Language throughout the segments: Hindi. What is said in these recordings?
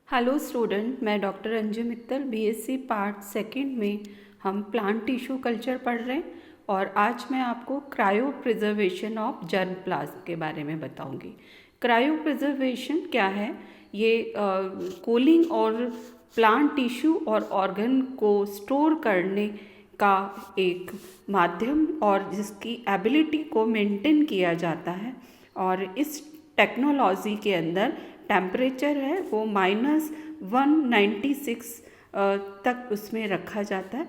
हेलो स्टूडेंट, मैं doctor Anju Mittal BSc part second में हम प्लांट टिश्यू कल्चर पढ़ रहे हैं और आज मैं आपको cryo preservation of germ plasm के बारे में बताऊंगी। क्रायो प्रिजर्वेशन क्या है? ये कूलिंग और प्लांट टिश्यू और ऑर्गन को स्टोर करने का एक माध्यम और जिसकी एबिलिटी को मेंटेन किया जाता है। और इस टेक्नोलॉजी के अंदर टेम्परेचर है वो -196 तक उसमें रखा जाता है।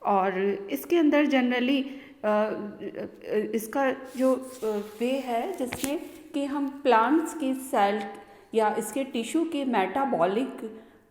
और इसके अंदर जनरली इसका जो वे है जिसमें कि हम प्लांट्स की सेल या इसके टिश्यू के मेटाबॉलिक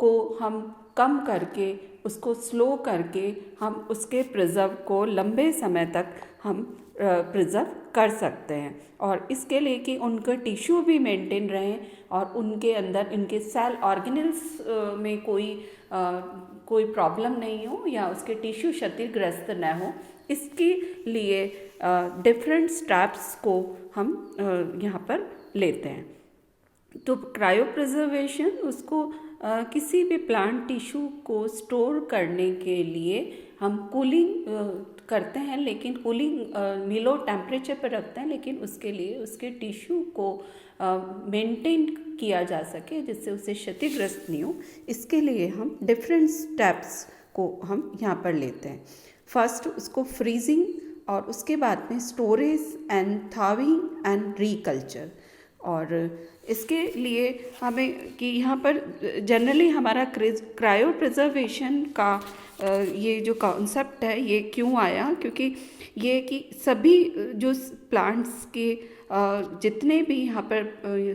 को हम कम करके उसको स्लो करके हम उसके प्रिजर्व को लंबे समय तक हम प्रिजर्व कर सकते हैं। और इसके लिए कि उनका टिश्यू भी मेंटेन रहें और उनके अंदर इनके सेल ऑर्गेनल्स में कोई प्रॉब्लम नहीं हो या उसके टिश्यू क्षतिग्रस्त न हो, इसके लिए डिफरेंट स्टेप्स को हम यहाँ पर लेते हैं। तो क्रायो प्रिजर्वेशन उसको किसी भी प्लांट टिश्यू को स्टोर करने के लिए हम कूलिंग करते हैं, लेकिन कूलिंग लो टेम्परेचर पर रखते हैं, लेकिन उसके लिए उसके टिश्यू को मेंटेन किया जा सके जिससे उसे क्षतिग्रस्त नहीं हो। इसके लिए हम डिफरेंट स्टेप्स को हम यहाँ पर लेते हैं। फर्स्ट उसको फ्रीजिंग और उसके बाद में स्टोरेज एंड थाविंग एंड रीकल्चर। और इसके लिए हमें कि यहाँ पर जनरली हमारा क्रायो प्रिजर्वेशन का ये जो कॉन्सेप्ट है ये क्यों आया, क्योंकि ये कि सभी जो प्लांट्स के जितने भी यहाँ पर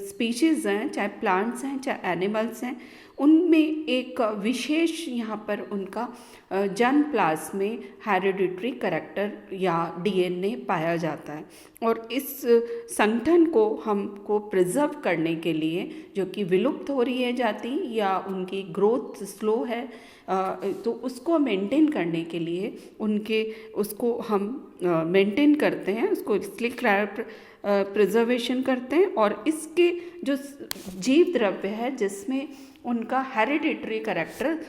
स्पीशीज़ हैं, चाहे प्लांट्स हैं चाहे एनिमल्स हैं, उनमें एक विशेष यहाँ पर उनका जर्म प्लाज्म में हेरिडिटरी कैरेक्टर या डीएनए पाया जाता है। और इस संगठन को हमको प्रिजर्व करने के लिए, जो कि विलुप्त हो रही है जाती या उनकी ग्रोथ स्लो है, तो उसको मेंटेन करने के लिए उसको हम मेंटेन करते हैं, उसको इसलिए क्रायो प्रिजर्वेशन करते हैं। और इसके जो जीव द्रव्य है जिसमें उनका हेरिडिटरी कैरेक्टर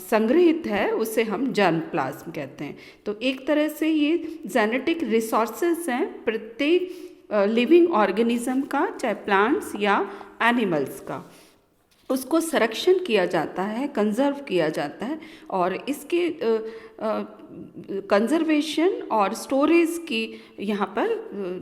संग्रहित है उसे हम जर्म प्लाज्म कहते हैं। तो एक तरह से ये जेनेटिक रिसोर्सेस हैं प्रत्येक लिविंग ऑर्गेनिज्म का, चाहे प्लांट्स या एनिमल्स का, उसको संरक्षण किया जाता है, कंजर्व किया जाता है। और इसके कंजर्वेशन और स्टोरेज की यहाँ पर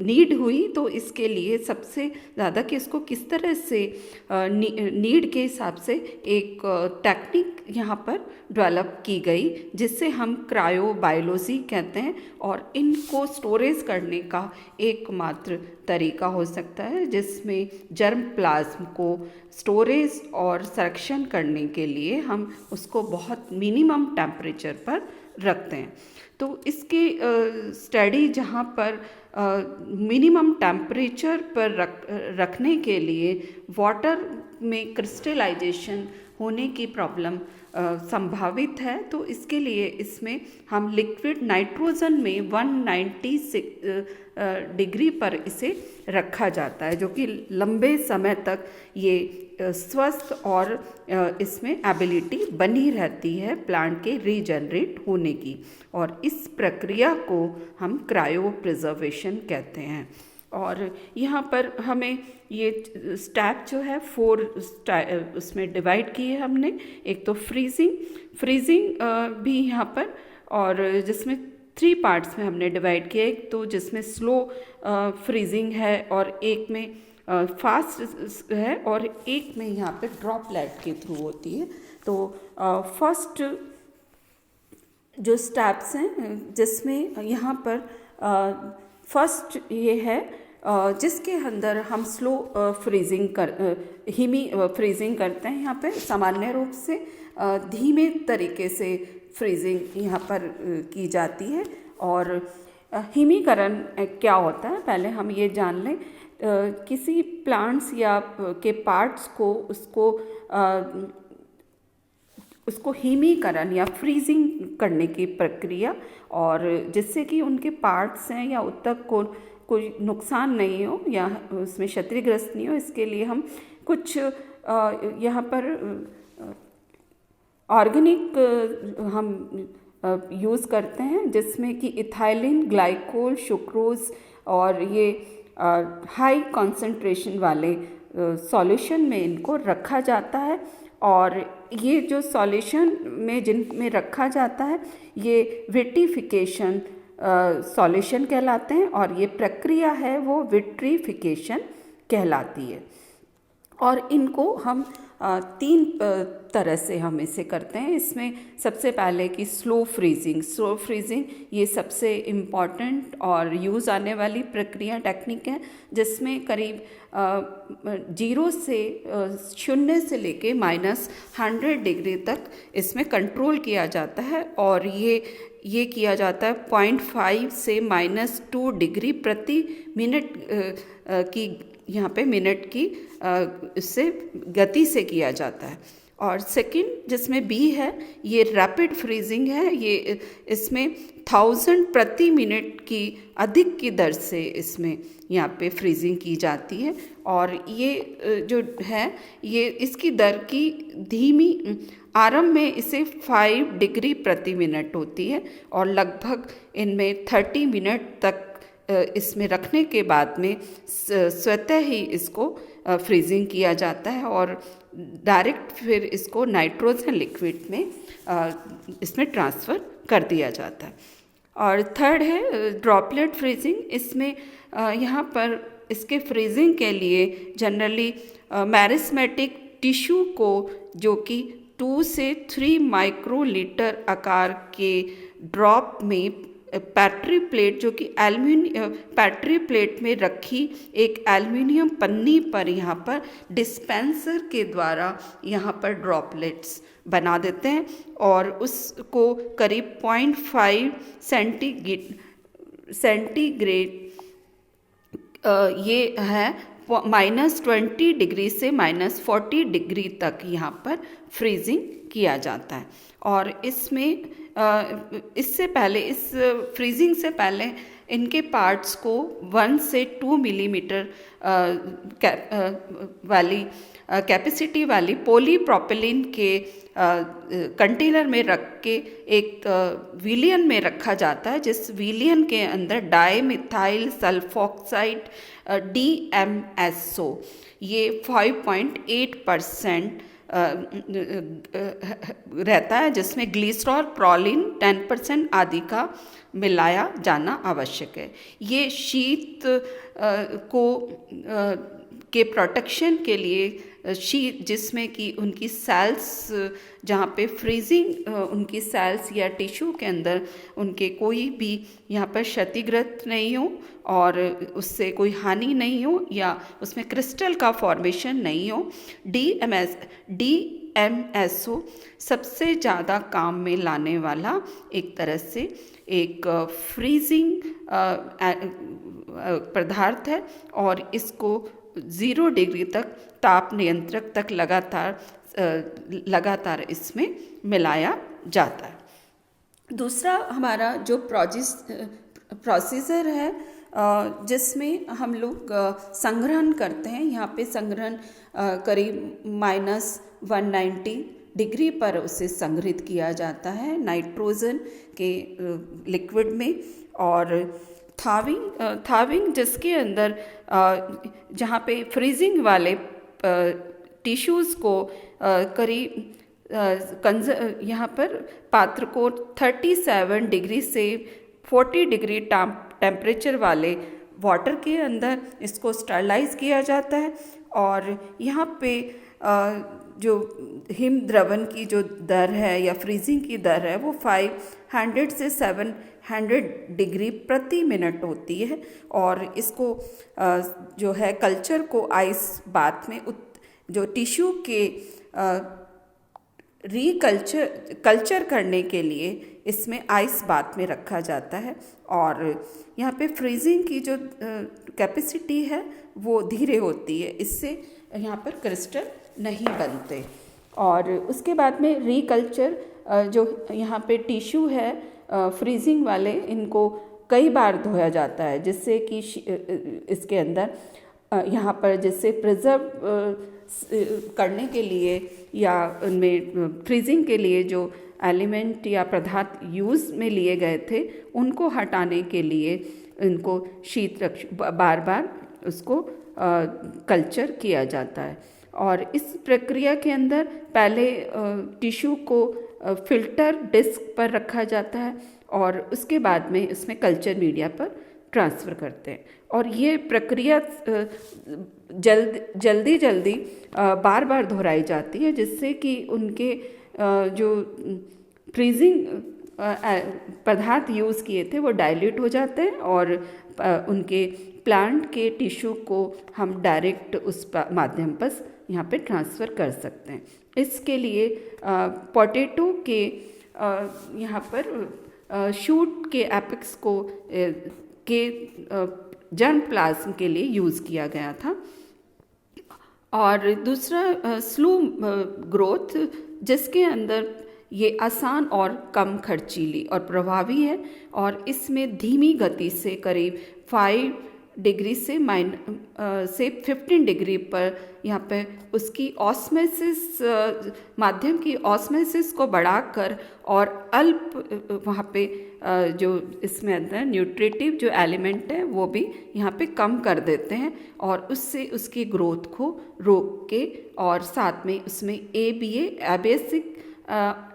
नीड हुई, तो इसके लिए सबसे ज़्यादा कि इसको किस तरह से नीड के हिसाब से एक टेक्निक यहाँ पर डेवलप की गई जिससे हम क्रायोबायोलॉजी कहते हैं। और इनको स्टोरेज करने का एकमात्र तरीका हो सकता है जिसमें जर्म प्लाज्म को स्टोरेज और संरक्षण करने के लिए हम उसको बहुत मिनिमम टेम्परेचर पर रखते हैं। तो इसके स्टडी जहाँ पर मिनिमम टेम्परेचर पर रखने के लिए वाटर में क्रिस्टलाइजेशन होने की प्रॉब्लम संभावित है, तो इसके लिए इसमें हम लिक्विड नाइट्रोजन में 196 डिग्री पर इसे रखा जाता है, जो कि लंबे समय तक ये स्वस्थ और इसमें एबिलिटी बनी रहती है प्लांट के रीजनरेट होने की। और इस प्रक्रिया को हम क्रायो प्रिजर्वेशन कहते हैं। और यहाँ पर हमें ये स्टेप जो है 4 उसमें डिवाइड किए हमने। एक तो फ्रीजिंग भी यहाँ पर, और जिसमें 3 पार्ट्स में हमने डिवाइड किया। एक तो जिसमें स्लो फ्रीजिंग है और एक में फास्ट है और एक में यहाँ पे ड्रॉपलेट के थ्रू होती है। तो फर्स्ट जो स्टेप्स हैं जिसमें यहाँ पर फर्स्ट ये है जिसके अंदर हम स्लो फ्रीजिंग फ्रीजिंग करते हैं। यहाँ पे सामान्य रूप से धीमे तरीके से फ्रीजिंग यहाँ पर की जाती है। और हिमीकरण क्या होता है पहले हम ये जान लें। किसी प्लांट्स या के पार्ट्स को उसको हिमीकरण या फ्रीजिंग करने की प्रक्रिया, और जिससे कि उनके पार्ट्स हैं या ऊतक को कोई नुकसान नहीं हो या उसमें क्षतिग्रस्त नहीं हो, इसके लिए हम कुछ यहाँ पर ऑर्गेनिक हम यूज़ करते हैं, जिसमें कि इथाइलिन ग्लाइकोल सुक्रोज और ये हाई कंसंट्रेशन वाले सॉल्यूशन में इनको रखा जाता है। और ये जो सॉल्यूशन में जिनमें रखा जाता है ये विट्रीफिकेशन सॉल्यूशन कहलाते हैं, और ये प्रक्रिया है वो विट्रीफिकेशन कहलाती है। और इनको हम तीन तरह से हम इसे करते हैं। इसमें सबसे पहले कि स्लो फ्रीजिंग ये सबसे इम्पॉर्टेंट और यूज़ आने वाली प्रक्रिया टेक्निक है, जिसमें करीब 0 से लेके -100 डिग्री तक इसमें कंट्रोल किया जाता है। और ये किया जाता है 0.5 से -2 डिग्री प्रति मिनट की यहाँ पे मिनट की इससे गति से किया जाता है। और सेकंड जिसमें बी है ये रैपिड फ्रीजिंग है। ये इसमें 1000 प्रति मिनट की अधिक की दर से इसमें यहाँ पे फ्रीजिंग की जाती है। और ये जो है ये इसकी दर की धीमी आरंभ में इसे 5 डिग्री प्रति मिनट होती है, और लगभग इनमें 30 मिनट तक इसमें रखने के बाद में स्वतः ही इसको फ्रीजिंग किया जाता है, और डायरेक्ट फिर इसको नाइट्रोजन लिक्विड में इसमें ट्रांसफ़र कर दिया जाता है। और थर्ड है ड्रॉपलेट फ्रीजिंग। इसमें यहाँ पर इसके फ्रीजिंग के लिए जनरली मैरिस्मेटिक टिश्यू को जो कि 2 से 3 माइक्रोलीटर आकार के ड्रॉप में पैट्री प्लेट जो कि पैट्री प्लेट में रखी एक एल्युमिनियम पन्नी पर यहाँ पर डिस्पेंसर के द्वारा यहाँ पर ड्रॉपलेट्स बना देते हैं, और उसको करीब 0.5 सेंटीग्रेड ये है -20 डिग्री से -40 डिग्री तक यहाँ पर फ्रीजिंग किया जाता है। और इसमें इससे पहले इस फ्रीजिंग से पहले इनके पार्ट्स को 1 से 2 मिलीमीटर वाली कैपेसिटी वाली पॉलीप्रोपिलीन के कंटेनर में रख के एक विलियन में रखा जाता है, जिस विलियन के अंदर डाईमिथाइल सल्फोक्साइड DMSO ये 5.8% रहता है, जिसमें ग्लिसरॉल प्रोलिन 10% आदि का मिलाया जाना आवश्यक है। ये शीत को के प्रोटेक्शन के लिए शीत जिसमें कि उनकी सेल्स जहाँ पे फ्रीजिंग उनकी सेल्स या टिश्यू के अंदर उनके कोई भी यहाँ पर क्षतिग्रस्त नहीं हो और उससे कोई हानि नहीं हो या उसमें क्रिस्टल का फॉर्मेशन नहीं हो। DMSO सबसे ज़्यादा काम में लाने वाला एक तरह से एक फ्रीजिंग पदार्थ है, और इसको 0 डिग्री तक ताप नियंत्रक तक लगातार इसमें मिलाया जाता है। दूसरा हमारा जो प्रोसीजर है जिसमें हम लोग संग्रहण करते हैं, यहाँ पे संग्रहण करीब -190 डिग्री पर उसे संग्रहित किया जाता है नाइट्रोजन के लिक्विड में। और थाविंग जिसके अंदर जहाँ पे फ्रीजिंग वाले टिश्यूज़ को करीब यहाँ पर पात्र को 37 डिग्री से 40 डिग्री टेम्परेचर वाले वाटर के अंदर इसको स्टरलाइज किया जाता है। और यहाँ पे जो हिम द्रवण की जो दर है या फ्रीजिंग की दर है वो 500 से 700 डिग्री प्रति मिनट होती है। और इसको जो है कल्चर को आइस बाथ में जो टिश्यू के कल्चर करने के लिए इसमें आइस बाथ में रखा जाता है। और यहाँ पे फ्रीजिंग की जो कैपेसिटी है वो धीरे होती है, इससे यहाँ पर क्रिस्टल नहीं बनते। और उसके बाद में रीकल्चर जो यहाँ पे टिश्यू है फ्रीजिंग वाले, इनको कई बार धोया जाता है जिससे कि इसके अंदर यहाँ पर जिससे प्रिजर्व करने के लिए या उनमें फ्रीजिंग के लिए जो एलिमेंट या पदार्थ यूज़ में लिए गए थे उनको हटाने के लिए इनको बार बार उसको कल्चर किया जाता है। और इस प्रक्रिया के अंदर पहले टिश्यू को फिल्टर डिस्क पर रखा जाता है और उसके बाद में इसमें कल्चर मीडिया पर ट्रांसफ़र करते हैं। और ये प्रक्रिया जल्दी बार बार दोहराई जाती है, जिससे कि उनके जो फ्रीजिंग पदार्थ यूज़ किए थे वो डाइल्यूट हो जाते हैं और उनके प्लांट के टिश्यू को हम डायरेक्ट उस माध्यम पर यहाँ पे ट्रांसफ़र कर सकते हैं। इसके लिए पोटैटो के यहाँ पर शूट के एपेक्स को के जर्म प्लाज्म के लिए यूज़ किया गया था। और दूसरा स्लो ग्रोथ, जिसके अंदर ये आसान और कम खर्चीली और प्रभावी है और इसमें धीमी गति से करीब 5 डिग्री से 15 डिग्री पर यहाँ पे उसकी ऑस्मोसिस माध्यम की ऑस्मोसिस को बढ़ाकर और अल्प वहाँ पे जो इसमें अंदर न्यूट्रिटिव जो एलिमेंट है वो भी यहाँ पे कम कर देते हैं और उससे उसकी ग्रोथ को रोक के और साथ में उसमें एबेसिक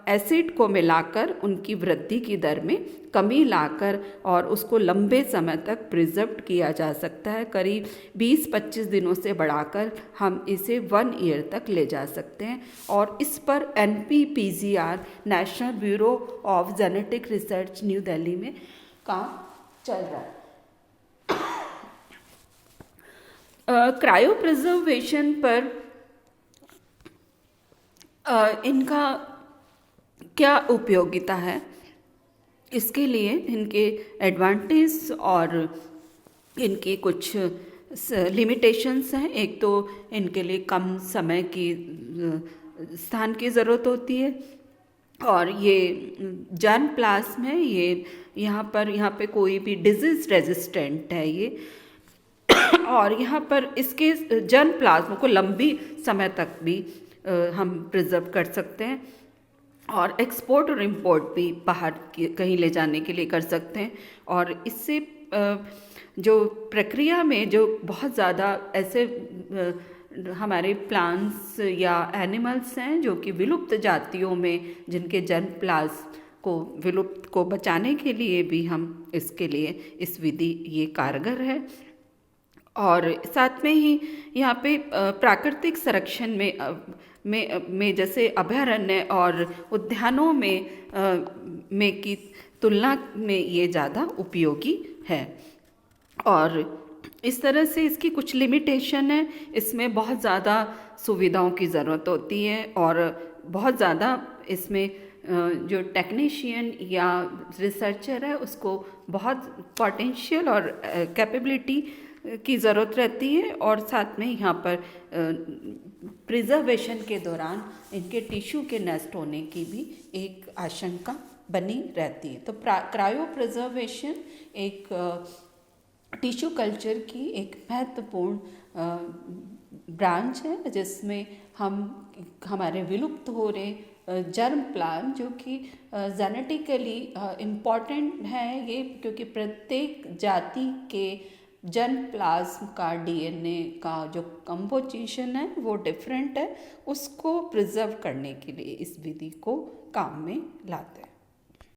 एसिड को मिलाकर उनकी वृद्धि की दर में कमी लाकर और उसको लंबे समय तक प्रिजर्व किया जा सकता है। करीब 20-25 दिनों से बढ़ाकर हम इसे 1 ईयर तक ले जा सकते हैं। और इस पर NPPGR national bureau of genetic research new Delhi में काम चल रहा है। क्रायो प्रिजर्वेशन पर इनका क्या उपयोगिता है, इसके लिए इनके एडवांटेज और इनके कुछ लिमिटेशंस हैं। एक तो इनके लिए कम समय की स्थान की ज़रूरत होती है और ये जर्म प्लाज्म है, ये यहाँ पे कोई भी डिजीज़ रेजिस्टेंट है ये और यहाँ पर इसके जर्म प्लाज्म को लंबी समय तक भी हम प्रिजर्व कर सकते हैं और एक्सपोर्ट और इंपोर्ट भी बाहर कहीं ले जाने के लिए कर सकते हैं। और इससे जो प्रक्रिया में जो बहुत ज़्यादा ऐसे हमारे प्लांट्स या एनिमल्स हैं जो कि विलुप्त जातियों में जिनके जर्म प्लाज्म को विलुप्त को बचाने के लिए भी हम इसके लिए इस विधि ये कारगर है। और साथ में ही यहाँ पे प्राकृतिक संरक्षण में जैसे अभयारण्य और उद्यानों में की तुलना में ये ज़्यादा उपयोगी है। और इस तरह से इसकी कुछ लिमिटेशन है, इसमें बहुत ज़्यादा सुविधाओं की ज़रूरत होती है और बहुत ज़्यादा इसमें जो टेक्नीशियन या रिसर्चर है उसको बहुत पोटेंशियल और कैपेबिलिटी की ज़रूरत रहती है। और साथ में यहाँ पर प्रिजर्वेशन के दौरान इनके टिश्यू के नष्ट होने की भी एक आशंका बनी रहती है। तो क्रायो प्रिजर्वेशन एक टिश्यू कल्चर की एक महत्वपूर्ण ब्रांच है जिसमें हम हमारे विलुप्त हो रहे जर्म प्लांट जो कि जेनेटिकली इम्पॉर्टेंट है ये, क्योंकि प्रत्येक जाति के जर्म प्लाज्म का DNA का जो कंपोजिशन है वो डिफरेंट है, उसको प्रिजर्व करने के लिए इस विधि को काम में लाते हैं।